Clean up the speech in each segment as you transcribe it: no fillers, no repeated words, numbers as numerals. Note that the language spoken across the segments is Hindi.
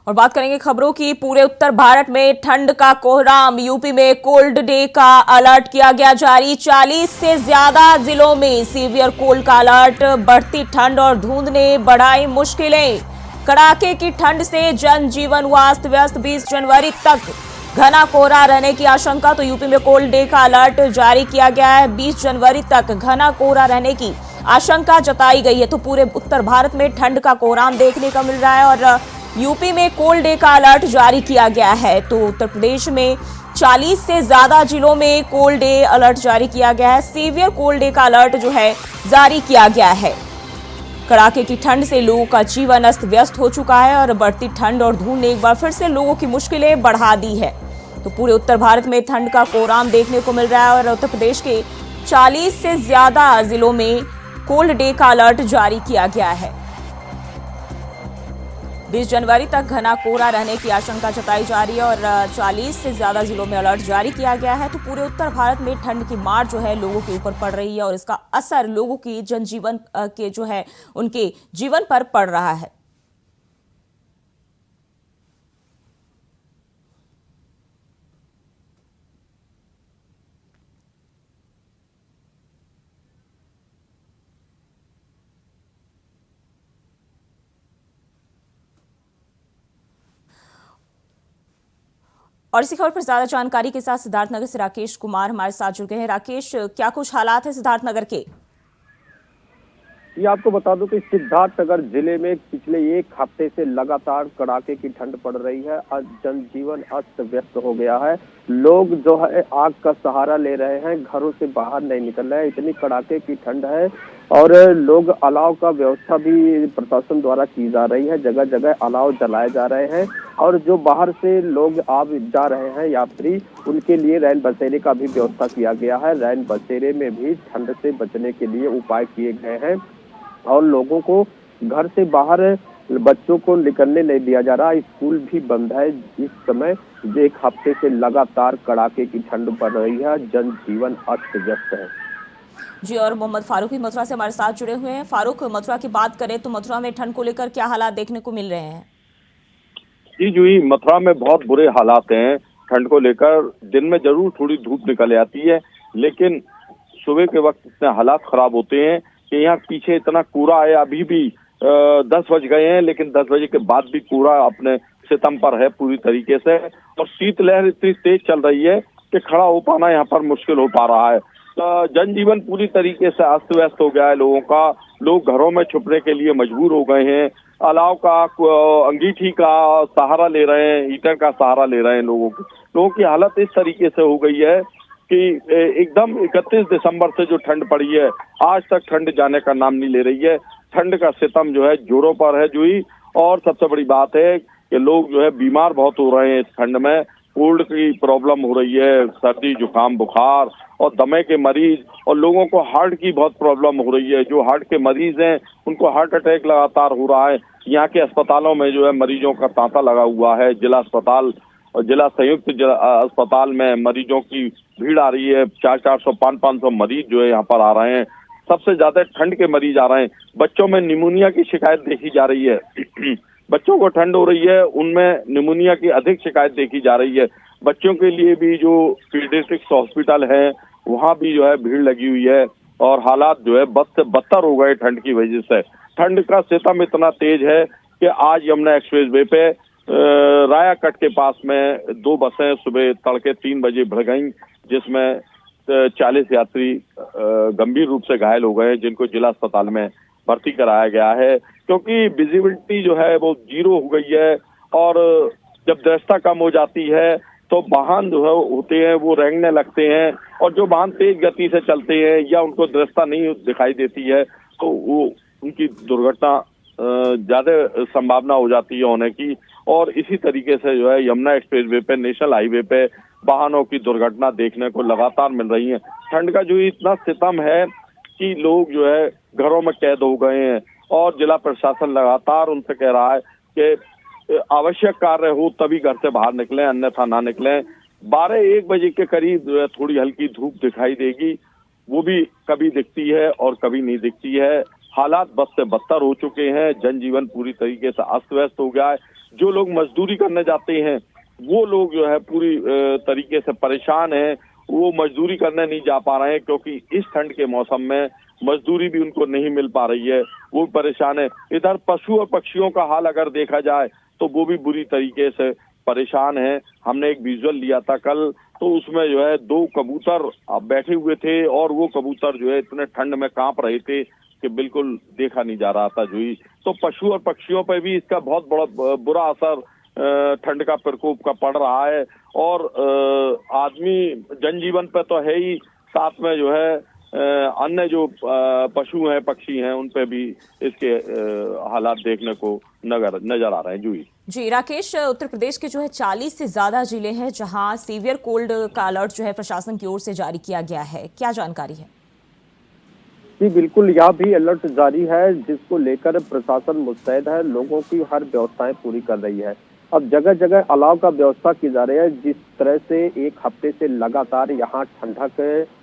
और बात करेंगे खबरों की। पूरे उत्तर भारत में ठंड का कोहराम। यूपी में कोल्ड डे का अलर्ट किया गया जारी। 40 से ज्यादा जिलों में सीवियर कोल्ड का अलर्ट। बढ़ती ठंड और धुंध ने बढ़ाई मुश्किलें। कड़ाके की ठंड से जनजीवन हुआ अस्त व्यस्त। 20 जनवरी तक घना कोहरा रहने की आशंका। तो यूपी में कोल्ड डे का अलर्ट जारी किया गया है। 20 जनवरी तक घना कोहरा रहने की आशंका जताई गई है। तो पूरे उत्तर भारत में ठंड का कोहराम देखने को मिल रहा है और यूपी में कोल्ड डे का अलर्ट जारी किया गया है। तो उत्तर प्रदेश में 40 से ज्यादा जिलों में कोल्ड डे अलर्ट जारी किया गया है। सीवियर कोल्ड डे का अलर्ट जो है जारी किया गया है। कड़ाके की ठंड से लोगों का जीवन अस्त व्यस्त हो चुका है और बढ़ती ठंड और धूल ने एक बार फिर से लोगों की मुश्किलें बढ़ा दी है। तो पूरे उत्तर भारत में ठंड का कोहराम देखने को मिल रहा है और उत्तर प्रदेश के 40 से ज्यादा जिलों में कोल्ड डे का अलर्ट जारी किया गया है। 20 जनवरी तक घना कोहरा रहने की आशंका जताई जा रही है और 40 से ज्यादा जिलों में अलर्ट जारी किया गया है। तो पूरे उत्तर भारत में ठंड की मार जो है लोगों के ऊपर पड़ रही है और इसका असर लोगों की जनजीवन के जो है उनके जीवन पर पड़ रहा है। और इसी खबर पर ज्यादा जानकारी के साथ सिद्धार्थनगर से राकेश कुमार हमारे साथ जुड़ गए हैं। राकेश, क्या कुछ हालात है सिद्धार्थनगर के? ये आपको बता दूं कि सिद्धार्थनगर जिले में पिछले एक हफ्ते से लगातार कड़ाके की ठंड पड़ रही है और जनजीवन अस्त व्यस्त हो गया है। लोग जो है आग का सहारा ले रहे हैं, घरों से बाहर नहीं निकल रहे हैं, इतनी कड़ाके की ठंड है। और लोग अलाव का व्यवस्था भी प्रशासन द्वारा की जा रही है, जगह जगह अलाव जलाए जा रहे हैं। और जो बाहर से लोग जा रहे हैं यात्री, उनके लिए रैन बसेरे का भी व्यवस्था किया गया है। रैन बसेरे में भी ठंड से बचने के लिए उपाय किए गए हैं और लोगों को घर से बाहर बच्चों को निकलने नहीं दिया जा रहा। स्कूल भी बंद है। इस समय एक हफ्ते से लगातार कड़ाके की ठंड पड़ रही है, जनजीवन अस्त व्यस्त है। जी, और मोहम्मद फारूक भी मथुरा से हमारे साथ जुड़े हुए हैं। फारूक, मथुरा की बात करें तो मथुरा में ठंड को लेकर क्या हालात देखने को मिल रहे हैं? जी जूही, मथुरा में बहुत बुरे हालात हैं ठंड को लेकर। दिन में जरूर थोड़ी धूप निकल आती है, लेकिन सुबह के वक्त इतने हालात खराब होते हैं कि यहाँ पीछे इतना कूड़ा है। अभी भी 10 बज गए हैं, लेकिन 10 बजे के बाद भी कूड़ा अपने सितम पर है पूरी तरीके से। और शीतलहर इतनी तेज चल रही है कि खड़ा हो पाना यहाँ पर मुश्किल हो पा रहा है। जनजीवन पूरी तरीके से अस्त व्यस्त हो गया है लोगों का। लोग घरों में छुपने के लिए मजबूर हो गए हैं। अलाव का, अंगीठी का सहारा ले रहे हैं, हीटर का सहारा ले रहे हैं। लोगों की हालत इस तरीके से हो गई है कि एकदम 31 दिसंबर से जो ठंड पड़ी है, आज तक ठंड जाने का नाम नहीं ले रही है। ठंड का सितम जो है जोरों पर है जूही। और सबसे बड़ी बात है कि लोग जो है बीमार बहुत हो रहे हैं इस ठंड में। कोल्ड की प्रॉब्लम हो रही है, सर्दी जुकाम बुखार और दमे के मरीज, और लोगों को हार्ट की बहुत प्रॉब्लम हो रही है। जो हार्ट के मरीज हैं उनको हार्ट अटैक लगातार हो रहा है। यहाँ के अस्पतालों में जो है मरीजों का तांता लगा हुआ है। जिला अस्पताल और जिला संयुक्त अस्पताल में मरीजों की भीड़ आ रही है। 400 500 मरीज जो है यहाँ पर आ रहे हैं। सबसे ज्यादा ठंड के मरीज आ रहे हैं। बच्चों में निमोनिया की शिकायत देखी जा रही है। बच्चों को ठंड हो रही है, उनमें निमोनिया की अधिक शिकायत देखी जा रही है। बच्चों के लिए भी जो पीडियाट्रिक्स हॉस्पिटल है वहाँ भी जो है भीड़ लगी हुई है और हालात जो है बद से बदतर हो गए ठंड की वजह से। ठंड का सितम इतना तेज है कि आज यमुना एक्सप्रेस वे पे रायाकट के पास में 2 बसें सुबह तड़के 3 बजे भिड़ गईं, जिसमें 40 यात्री गंभीर रूप से घायल हो गए, जिनको जिला अस्पताल में भर्ती कराया गया है। क्योंकि विजिबिलिटी जो है वो 0 हो गई है और जब दृष्टता कम हो जाती है तो वाहन जो है होते हैं वो रेंगने लगते हैं। और जो वाहन तेज गति से चलते हैं या उनको दृष्टता नहीं दिखाई देती है तो वो उनकी दुर्घटना ज्यादा संभावना हो जाती है होने की। और इसी तरीके से जो है यमुना एक्सप्रेस वे पे, नेशनल हाईवे पे वाहनों की दुर्घटना देखने को लगातार मिल रही है। ठंड का जो इतना सितम है कि लोग जो है घरों में कैद हो गए हैं और जिला प्रशासन लगातार उनसे कह रहा है कि आवश्यक कार्य हो तभी घर से बाहर निकलें, अन्यथा ना निकलें। 12-1 बजे के करीब जो है थोड़ी हल्की धूप दिखाई देगी, वो भी कभी दिखती है और कभी नहीं दिखती है। हालात बद से बदतर हो चुके हैं। जनजीवन पूरी तरीके से अस्त व्यस्त हो गया है। जो लोग मजदूरी करने जाते हैं वो लोग जो है पूरी तरीके से परेशान हैं। वो मजदूरी करने नहीं जा पा रहे हैं क्योंकि इस ठंड के मौसम में मजदूरी भी उनको नहीं मिल पा रही है, वो परेशान है। इधर पशु और पक्षियों का हाल अगर देखा जाए तो वो भी बुरी तरीके से परेशान है। हमने एक विजुअल लिया था कल, तो उसमें जो है 2 कबूतर बैठे हुए थे और वो कबूतर जो है इतने ठंड में कांप रहे थे कि बिल्कुल देखा नहीं जा रहा था जुई। तो पशु और पक्षियों पर भी इसका बहुत बड़ा बुरा असर ठंड का प्रकोप का पड़ रहा है और आदमी जनजीवन पे तो है ही, साथ में जो है अन्य जो पशु हैं पक्षी हैं उन पे भी इसके हालात देखने को नजर आ रहे हैं जुई। जी राकेश, उत्तर प्रदेश के जो है 40 से ज्यादा जिले हैं जहां सीवियर कोल्ड का अलर्ट जो है प्रशासन की ओर से जारी किया गया है, क्या जानकारी है? जी बिल्कुल, यहाँ भी अलर्ट जारी है जिसको लेकर प्रशासन मुस्तैद है, लोगों की हर व्यवस्थाएं पूरी कर रही है। अब जगह जगह अलाव का व्यवस्था की जा रही है। जिस तरह से एक हफ्ते से लगातार यहाँ ठंडक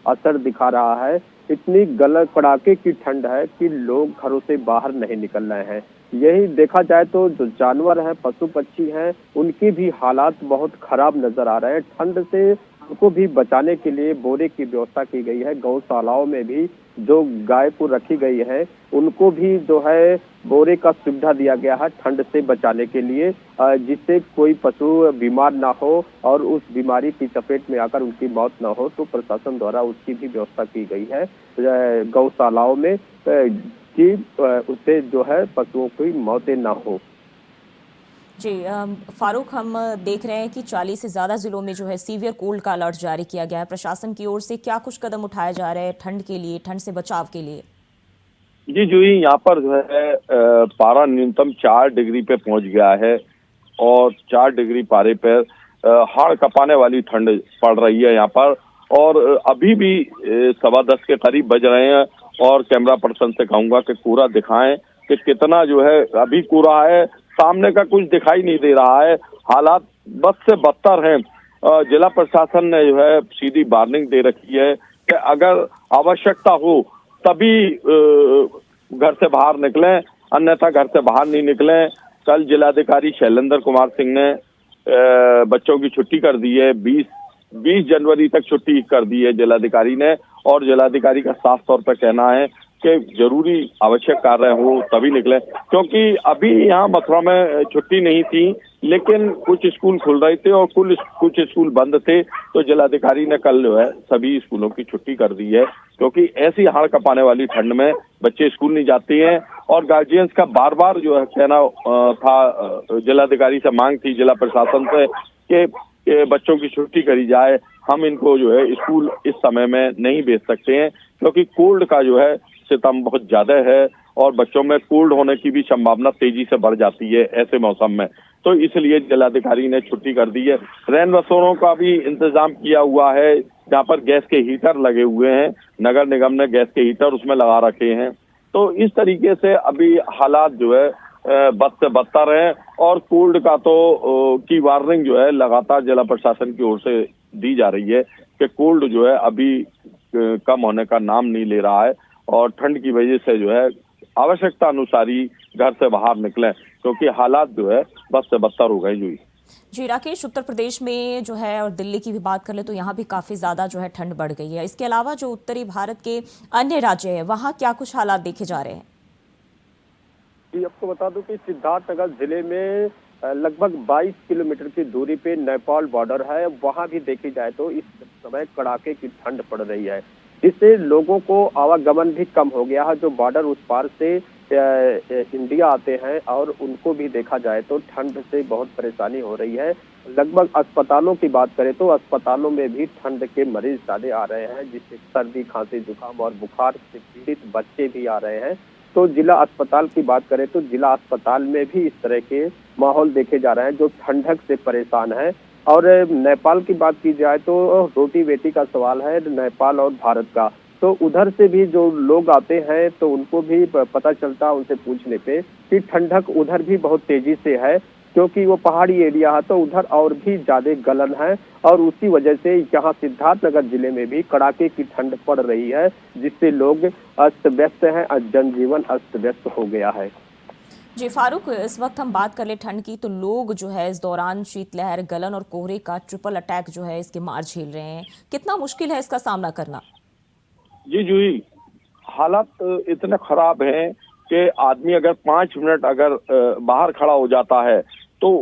असर दिखा रहा है, इतनी कड़ाके की ठंड है कि लोग घरों से बाहर नहीं निकल रहे हैं। यही देखा जाए तो जो जानवर हैं, पशु पक्षी हैं, उनकी भी हालात बहुत खराब नजर आ रहे हैं। ठंड से उनको भी बचाने के लिए बोरे की व्यवस्था की गई है। गौशालाओं में भी जो गाय को रखी गई है उनको भी जो है बोरे का सुविधा दिया गया है ठंड से बचाने के लिए, जिससे कोई पशु बीमार ना हो और उस बीमारी की चपेट में आकर उनकी मौत ना हो। तो प्रशासन द्वारा उसकी भी व्यवस्था की गई है गौशालाओं में कि उससे जो है पशुओं की मौतें ना हो। जी फारूक, हम देख रहे हैं कि 40 से ज्यादा जिलों में जो है सीवियर कोल्ड का अलर्ट जारी किया गया है। प्रशासन की ओर से क्या कुछ कदम उठाए जा रहे हैं ठंड के लिए, ठंड से बचाव के लिए? जी जूही, यहाँ पर जो है पारा न्यूनतम 4 डिग्री पे पहुंच गया है और 4 डिग्री पारे पर हाड़ कपाने वाली ठंड पड़ रही है यहाँ पर। और अभी भी 10:15 के करीब बज रहे हैं और कैमरा पर्सन से कहूंगा कि कोहरा दिखाएं कि कितना जो है अभी कोहरा है, सामने का कुछ दिखाई नहीं दे रहा है। हालात बद से बदतर हैं। जिला प्रशासन ने जो है सीधी वार्निंग दे रखी है कि अगर आवश्यकता हो तभी घर से बाहर निकलें, अन्यथा घर से बाहर नहीं निकलें। कल जिलाधिकारी शैलेंद्र कुमार सिंह ने बच्चों की छुट्टी कर दी है, 20 जनवरी तक छुट्टी कर दी है जिलाधिकारी ने। और जिलाधिकारी का साफ तौर पर कहना है कि जरूरी आवश्यक कार्य हो तभी निकले, क्योंकि अभी यहाँ मथुरा में छुट्टी नहीं थी लेकिन कुछ स्कूल खुल रहे थे और कुछ स्कूल बंद थे। तो जिलाधिकारी ने कल जो है सभी स्कूलों की छुट्टी कर दी है, क्योंकि ऐसी हाड़ कपाने वाली ठंड में बच्चे स्कूल नहीं जाते हैं। और गार्जियंस का बार बार जो है कहना था, जिलाधिकारी से मांग थी जिला प्रशासन से कि बच्चों की छुट्टी करी जाए, हम इनको जो है स्कूल इस समय में नहीं भेज सकते हैं क्योंकि कोल्ड का जो है सितम बहुत ज्यादा है और बच्चों में कोल्ड होने की भी संभावना तेजी से बढ़ जाती है ऐसे मौसम में। तो इसलिए जिलाधिकारी ने छुट्टी कर दी है। रैन बसेरों का भी इंतजाम किया हुआ है जहाँ पर गैस के हीटर लगे हुए हैं, नगर निगम ने गैस के हीटर उसमें लगा रखे हैं। तो इस तरीके से अभी हालात जो है बद से बदतर है और कोल्ड का तो की वार्निंग जो है लगातार जिला प्रशासन की ओर से दी जा रही है कि कोल्ड जो है अभी कम होने का नाम नहीं ले रहा है और ठंड की वजह से जो है आवश्यकता अनुसार ही घर से बाहर निकलें क्योंकि हालात जो है बद से बदतर हो गए। जी राकेश, उत्तर प्रदेश में जो है और दिल्ली की भी बात कर ले तो यहाँ भी काफी ज्यादा जो है ठंड बढ़ गई है। इसके अलावा जो उत्तरी भारत के अन्य राज्य है वहाँ क्या कुछ हालात देखे जा रहे हैं? जी आपको बता दूं कि सिद्धार्थनगर जिले में लगभग 22 किलोमीटर की दूरी पे नेपाल बॉर्डर है। वहां भी देखी जाए तो इस समय कड़ाके की ठंड पड़ रही है, जिससे लोगों को आवागमन भी कम हो गया है। जो बॉर्डर उस पार से इंडिया आते हैं और उनको भी देखा जाए तो ठंड से बहुत परेशानी हो रही है। लगभग अस्पतालों की बात करें तो अस्पतालों में भी ठंड के मरीज ज्यादा आ रहे हैं, जिससे सर्दी, खांसी, जुकाम और बुखार से पीड़ित बच्चे भी आ रहे हैं। तो जिला अस्पताल की बात करें तो जिला अस्पताल में भी इस तरह के माहौल देखे जा रहे हैं जो ठंडक से परेशान है। और नेपाल की बात की जाए तो रोटी बेटी का सवाल है नेपाल और भारत का। तो उधर से भी जो लोग आते हैं तो उनको भी पता चलता है उनसे पूछने पे कि ठंडक उधर भी बहुत तेजी से है, क्योंकि वो पहाड़ी एरिया है तो उधर और भी ज्यादा गलन है। और उसी वजह से यहाँ सिद्धार्थनगर जिले में भी कड़ाके की ठंड पड़ रही है, जिससे लोग अस्त व्यस्त हैं, जनजीवन अस्त व्यस्त हो गया है। जी फारूक, इस वक्त हम बात कर ले ठंड की, तो लोग जो है इस दौरान शीतलहर, गलन और कोहरे का ट्रिपल अटैक जो है इसके मार झेल रहे हैं। कितना मुश्किल है इसका सामना करना? जी जूही, हालात इतने खराब हैं कि आदमी अगर 5 मिनट अगर बाहर खड़ा हो जाता है तो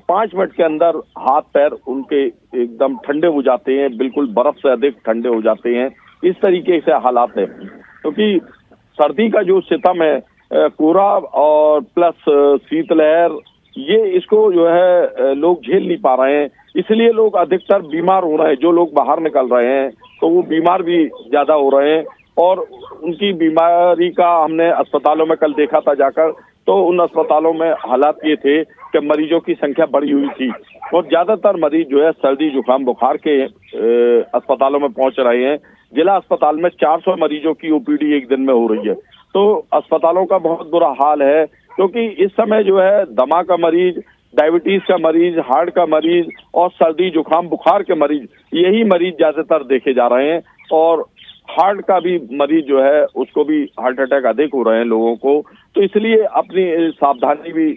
5 मिनट के अंदर हाथ पैर उनके एकदम ठंडे हो जाते हैं, बिल्कुल बर्फ से अधिक ठंडे हो जाते हैं। इस तरीके से हालात है, क्योंकि सर्दी का जो सितम है, कोहरा और प्लस शीतलहर, ये इसको जो है लोग झेल नहीं पा रहे हैं। इसलिए लोग अधिकतर बीमार हो रहे हैं। जो लोग बाहर निकल रहे हैं तो वो बीमार भी ज्यादा हो रहे हैं, और उनकी बीमारी का हमने अस्पतालों में कल देखा था जाकर, तो उन अस्पतालों में हालात ये थे कि मरीजों की संख्या बढ़ी हुई थी, और ज्यादातर मरीज जो है सर्दी जुकाम बुखार के अस्पतालों में पहुंच रहे हैं। जिला अस्पताल में 400 मरीजों की ओपीडी एक दिन में हो रही है। तो अस्पतालों का बहुत बुरा हाल है, क्योंकि इस समय जो है दमा का मरीज, डायबिटीज का मरीज, हार्ट का मरीज और सर्दी जुकाम बुखार के मरीज, यही मरीज ज्यादातर देखे जा रहे हैं। और हार्ट का भी मरीज जो है उसको भी हार्ट अटैक अधिक हो रहे हैं लोगों को। तो इसलिए अपनी सावधानी भी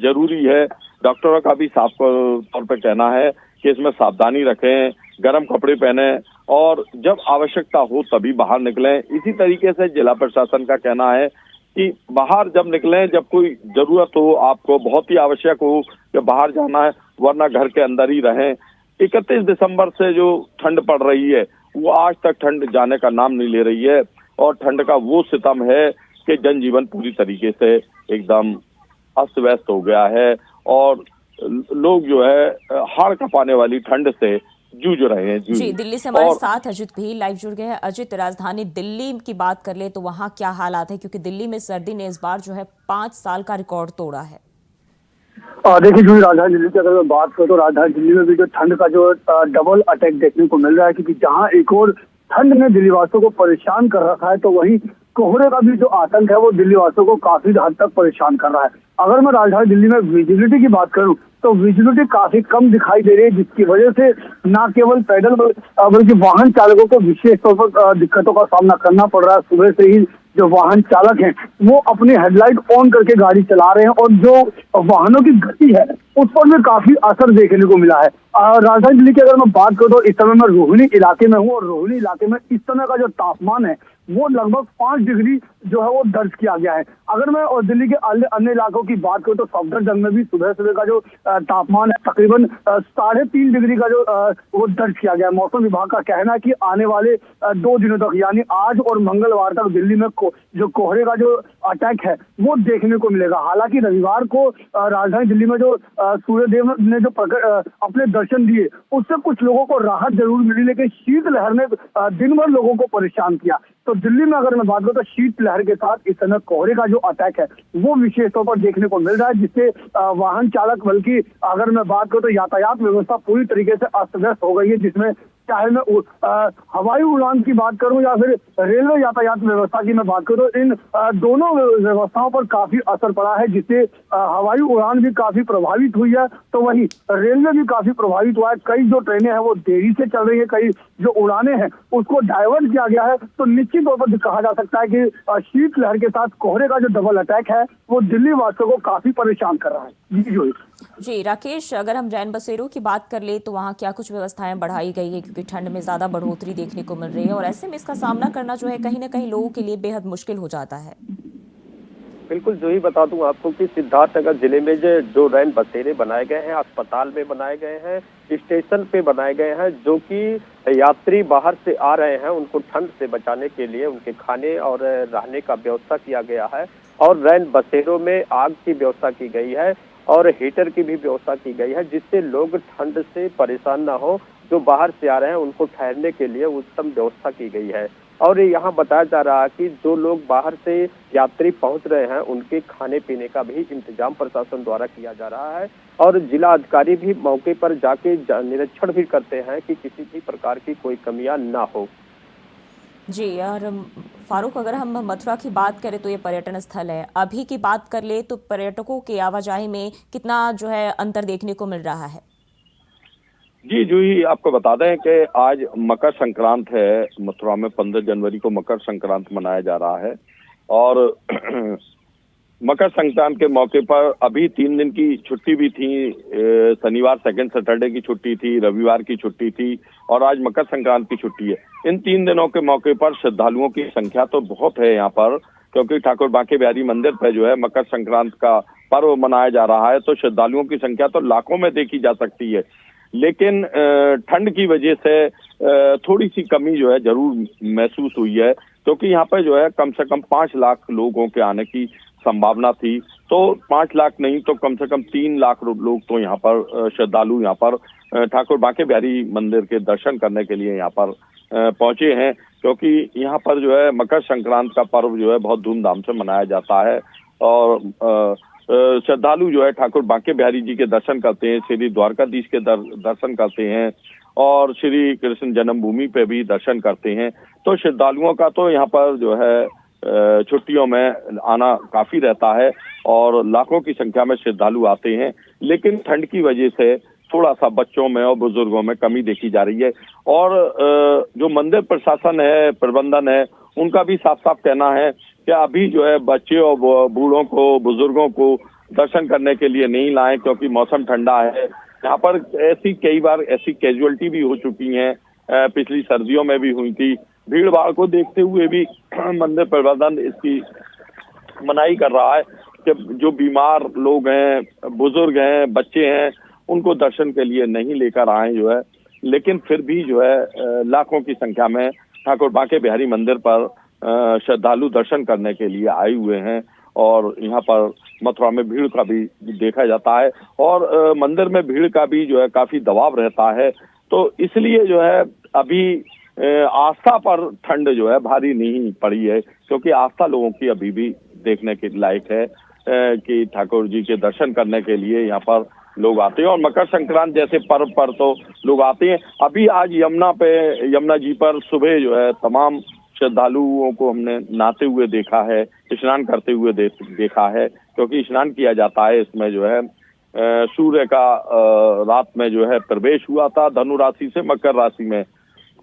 जरूरी है। डॉक्टरों का भी साफ तौर पे कहना है कि इसमें सावधानी रखें, गर्म कपड़े पहने और जब आवश्यकता हो तभी बाहर निकलें। इसी तरीके से जिला प्रशासन का कहना है कि बाहर जब निकलें, जब कोई जरूरत हो, आपको बहुत ही आवश्यक हो कि बाहर जाना है, वरना घर के अंदर ही रहें। 31 दिसंबर से जो ठंड पड़ रही है वो आज तक ठंड जाने का नाम नहीं ले रही है, और ठंड का वो सितम है कि जनजीवन पूरी तरीके से एकदम अस्त व्यस्त हो गया है, और लोग जो है हाड़ कांपने वाली ठंड से जूझ रहे हैं। जी, दिल्ली से हमारे साथ अजित भी लाइव जुड़ गए हैं। अजित, राजधानी दिल्ली की बात कर ले तो वहां क्या हालात है, क्योंकि दिल्ली में सर्दी ने इस बार जो है 5 साल का रिकॉर्ड तोड़ा है। देखिए जो राजधानी दिल्ली की अगर मैं बात करूँ तो राजधानी दिल्ली में भी जो ठंड का जो डबल अटैक देखने को मिल रहा है, क्योंकि जहां एक और ठंड ने दिल्ली वासियों को परेशान कर रखा है, तो वहीं कोहरे का भी जो आतंक है वो दिल्ली वासियों को काफी हद तक परेशान कर रहा है। अगर मैं राजधानी दिल्ली में विजिबिलिटी की बात करूं तो विजिबिलिटी काफी कम दिखाई दे रही है, जिसकी वजह से न केवल पैदल बल्कि वाहन चालकों को विशेष तौर पर दिक्कतों का सामना करना पड़ रहा है। सुबह से ही जो वाहन चालक हैं वो अपनी हेडलाइट ऑन करके गाड़ी चला रहे हैं, और जो वाहनों की गति है उस पर भी काफी असर देखने को मिला है। राजधानी दिल्ली की अगर मैं बात करूँ तो इस समय मैं रोहिणी इलाके में हूँ, और रोहिणी इलाके में इस समय का जो तापमान है वो लगभग 5 डिग्री जो है वो दर्ज किया गया है। अगर मैं और दिल्ली के अन्य इलाकों की बात करूँ तो सफदरजंग में भी सुबह सुबह का जो तापमान है तकरीबन 3.5 डिग्री का जो वो दर्ज किया गया है। मौसम विभाग का कहना है कि आने वाले 2 दिनों तक, यानी आज और मंगलवार तक, दिल्ली में जो कोहरे का जो अटैक है वो देखने को मिलेगा। हालांकि रविवार को राजधानी दिल्ली में जो सूर्यदेव ने जो अपने दर्शन दिए उससे कुछ लोगों को राहत जरूर मिली, लेकिन शीतलहर ने दिन भर लोगों को परेशान किया। तो दिल्ली में अगर मैं बात करूं तो शीतलहर के साथ इस समय कोहरे का जो अटैक है वो विशेष तौर पर देखने को मिल रहा है, जिससे वाहन चालक, बल्कि अगर मैं बात करूं तो यातायात व्यवस्था पूरी तरीके से अस्त व्यस्त हो गई है, जिसमें चाहे मैं हवाई उड़ान की बात करूं या फिर रेलवे यातायात व्यवस्था की मैं बात करूं, इन दोनों व्यवस्थाओं पर काफी असर पड़ा है, जिससे हवाई उड़ान भी काफी प्रभावित हुई है, तो वहीं रेलवे भी काफी प्रभावित हुआ है। कई जो ट्रेनें हैं वो देरी से चल रही है, कई जो उड़ानें हैं उसको डाइवर्ट किया गया है। तो निश्चित तौर पर कहा जा सकता है कि शीतलहर के साथ कोहरे का जो डबल अटैक है वो दिल्ली वासियों को काफी परेशान कर रहा है। जी राकेश, अगर हम रैन बसेरों की बात कर ले तो वहाँ क्या कुछ व्यवस्थाएं बढ़ाई गई है, क्योंकि ठंड में ज्यादा बढ़ोतरी देखने को मिल रही है और ऐसे में इसका सामना करना जो है कहीं ना कहीं लोगों के लिए बेहद मुश्किल हो जाता है। बिल्कुल, जो ही बता दूं आपको कि सिद्धार्थनगर जिले में जो रैन बसेरे बनाए गए हैं, अस्पताल में बनाए गए हैं, स्टेशन पे बनाए गए हैं, जो कि यात्री बाहर से आ रहे हैं उनको ठंड से बचाने के लिए उनके खाने और रहने का व्यवस्था किया गया है, और रैन बसेरों में आग की व्यवस्था की गई है और हीटर की भी व्यवस्था की गई है, जिससे लोग ठंड से परेशान ना हो। जो बाहर से आ रहे हैं उनको ठहरने के लिए उत्तम व्यवस्था की गई है। और यहाँ बताया जा रहा है कि जो लोग बाहर से यात्री पहुंच रहे हैं उनके खाने पीने का भी इंतजाम प्रशासन द्वारा किया जा रहा है, और जिला अधिकारी भी मौके पर जाके निरीक्षण भी करते हैं कि किसी भी प्रकार की कोई कमियां ना हो। जी, और फारूक, अगर हम मथुरा की बात करें तो ये पर्यटन स्थल है, अभी की बात कर ले तो पर्यटकों की आवाजाही में कितना जो है अंतर देखने को मिल रहा है? जी जूही, आपको बता दें कि आज मकर संक्रांत है। मथुरा में 15 जनवरी को मकर संक्रांत मनाया जा रहा है, और मकर संक्रांति के मौके पर अभी 3 दिन की छुट्टी भी थी। शनिवार सेकंड सैटरडे की छुट्टी थी, रविवार की छुट्टी थी और आज मकर संक्रांति की छुट्टी है। इन 3 दिनों के मौके पर श्रद्धालुओं की संख्या तो बहुत है यहाँ पर, क्योंकि ठाकुर बांके बिहारी मंदिर पर जो है मकर संक्रांति का पर्व मनाया जा रहा है, तो श्रद्धालुओं की संख्या तो लाखों में देखी जा सकती है। लेकिन ठंड की वजह से थोड़ी सी कमी जो है जरूर महसूस हुई है, क्योंकि यहाँ पर जो है कम से कम 5 लाख लोगों के आने की संभावना थी। तो 5 लाख नहीं तो कम से कम 3 लाख लोग तो यहाँ पर श्रद्धालु यहाँ पर ठाकुर बांके बिहारी मंदिर के दर्शन करने के लिए यहाँ पर पहुंचे हैं, क्योंकि यहाँ पर जो है मकर संक्रांति का पर्व जो है बहुत धूमधाम से मनाया जाता है और श्रद्धालु जो है ठाकुर बांके बिहारी जी के दर्शन करते हैं, श्री द्वारकाधीश के दर्शन करते हैं और श्री कृष्ण जन्मभूमि पे भी दर्शन करते हैं। तो श्रद्धालुओं का तो यहाँ पर जो है छुट्टियों में आना काफी रहता है और लाखों की संख्या में श्रद्धालु आते हैं। लेकिन ठंड की वजह से थोड़ा सा बच्चों में और बुजुर्गों में कमी देखी जा रही है और जो मंदिर प्रशासन है, प्रबंधन है, उनका भी साफ साफ कहना है कि अभी जो है बच्चे और बूढ़ों को, बुजुर्गों को दर्शन करने के लिए नहीं लाएं, क्योंकि मौसम ठंडा है। यहाँ पर कई बार ऐसी कैजुअलिटी भी हो चुकी हैं, पिछली सर्दियों में भी हुई थी। भीड़ भाड़ को देखते हुए भी मंदिर प्रबंधन इसकी मनाही कर रहा है कि जो बीमार लोग हैं, बुजुर्ग हैं, बच्चे हैं, उनको दर्शन के लिए नहीं लेकर आए जो है। लेकिन फिर भी जो है लाखों की संख्या में ठाकुर बांके बिहारी मंदिर पर श्रद्धालु दर्शन करने के लिए आए हुए हैं और यहाँ पर मथुरा में भीड़ का भी देखा जाता है और मंदिर में भीड़ का भी जो है काफी दबाव रहता है। तो इसलिए जो है अभी आस्था पर ठंड जो है भारी नहीं पड़ी है, क्योंकि आस्था लोगों की अभी भी देखने के लायक है कि ठाकुर जी के दर्शन करने के लिए यहाँ पर लोग आते हैं और मकर संक्रांति जैसे पर्व पर तो लोग आते हैं। अभी आज यमुना जी पर सुबह जो है तमाम श्रद्धालुओं को हमने नहाते हुए देखा है, स्नान करते हुए देखा है, क्योंकि स्नान किया जाता है इसमें जो है सूर्य का रात में जो है प्रवेश हुआ था धनु राशि से मकर राशि में।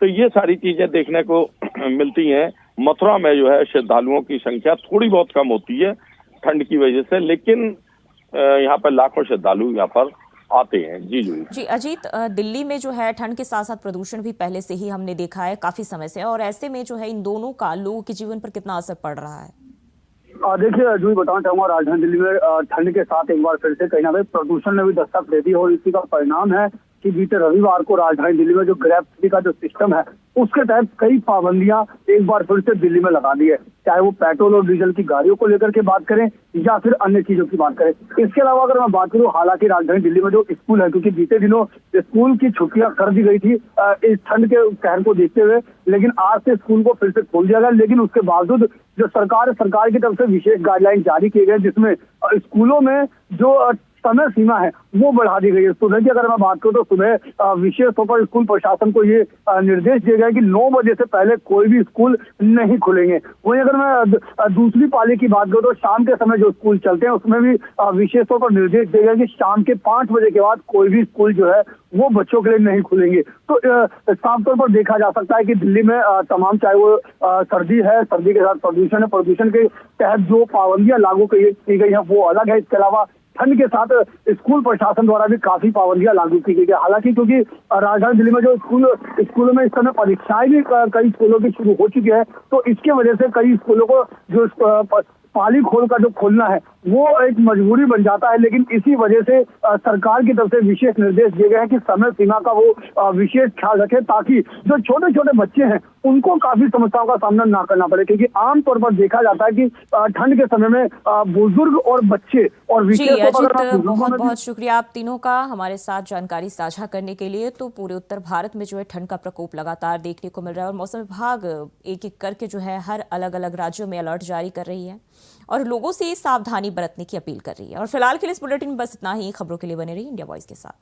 तो ये सारी चीजें देखने को मिलती हैं। मथुरा में जो है श्रद्धालुओं की संख्या थोड़ी बहुत कम होती है ठंड की वजह से, लेकिन यहाँ पर लाखों श्रद्धालु यहाँ पर आते हैं। जी अजीत, दिल्ली में जो है ठंड के साथ साथ प्रदूषण भी पहले से ही हमने देखा है काफी समय से, और ऐसे में जो है इन दोनों का लोगों के जीवन पर कितना असर पड़ रहा है? देखिए जूही, बताना चाहूंगा राजधानी दिल्ली में ठंड के साथ एक बार फिर से कहीं ना कहीं प्रदूषण ने भी दस्तक दे दी और इसी का परिणाम है कि बीते रविवार को राजधानी दिल्ली में जो ग्रेविटी का जो सिस्टम है उसके तहत कई पाबंदियां एक बार फिर से दिल्ली में लगा दी है, चाहे वो पेट्रोल और डीजल की गाड़ियों को लेकर के बात करें या फिर अन्य चीजों की बात करें। इसके अलावा अगर मैं बात करूं, हालांकि राजधानी दिल्ली में जो स्कूल है, क्योंकि बीते दिनों स्कूल की छुट्टियां कर दी गई थी इस ठंड के कहर को देखते हुए, लेकिन आज से स्कूल को फिर से खोल दिया गया। लेकिन उसके बावजूद जो सरकार की तरफ से विशेष गाइडलाइन जारी किए गए, जिसमें स्कूलों में जो समय सीमा है वो बढ़ा दी गई है। सुबह की अगर मैं बात करूं तो सुबह विशेष तौर पर स्कूल प्रशासन को ये निर्देश दिए गए कि 9 बजे से पहले कोई भी स्कूल नहीं खुलेंगे। वहीं अगर मैं दूसरी पाली की बात करूं तो शाम के समय जो स्कूल चलते हैं उसमें भी विशेष तौर पर निर्देश दिए गए कि शाम के 5 बजे के बाद कोई भी स्कूल जो है वो बच्चों के लिए नहीं खुलेंगे। तो साफ तौर पर देखा जा सकता है कि दिल्ली में तमाम, चाहे वो सर्दी है, सर्दी के साथ प्रदूषण है, प्रदूषण के तहत जो पाबंदियां लागू की गई है वो अलग है। इसके अलावा ठंड के साथ स्कूल प्रशासन द्वारा भी काफी पाबंदियां लागू की गई है। हालांकि क्योंकि राजधानी दिल्ली में जो स्कूलों में इस समय परीक्षाएं भी कई स्कूलों की शुरू हो चुकी है, तो इसके वजह से कई स्कूलों को जो पाली का जो खोलना है वो एक मजबूरी बन जाता है। लेकिन इसी वजह से सरकार की तरफ से विशेष निर्देश दिए गए हैं कि समय सीमा का वो विशेष ख्याल रखे, ताकि जो छोटे छोटे बच्चे हैं उनको काफी समस्याओं का सामना ना करना पड़े, क्योंकि आमतौर पर देखा जाता है कि ठंड के समय में बुजुर्ग और बच्चे और विशेष बहुत बहुत शुक्रिया आप तीनों का हमारे साथ जानकारी साझा करने के लिए। तो पूरे उत्तर भारत में जो है ठंड का प्रकोप लगातार देखने को मिल रहा है और मौसम विभाग एक एक करके जो है हर अलग अलग राज्यों में अलर्ट जारी कर रही है और लोगों से सावधानी बरतने की अपील कर रही है। और फिलहाल के लिए इस बुलेटिन में बस इतना ही। खबरों के लिए बने रहिए इंडिया वॉइस के साथ।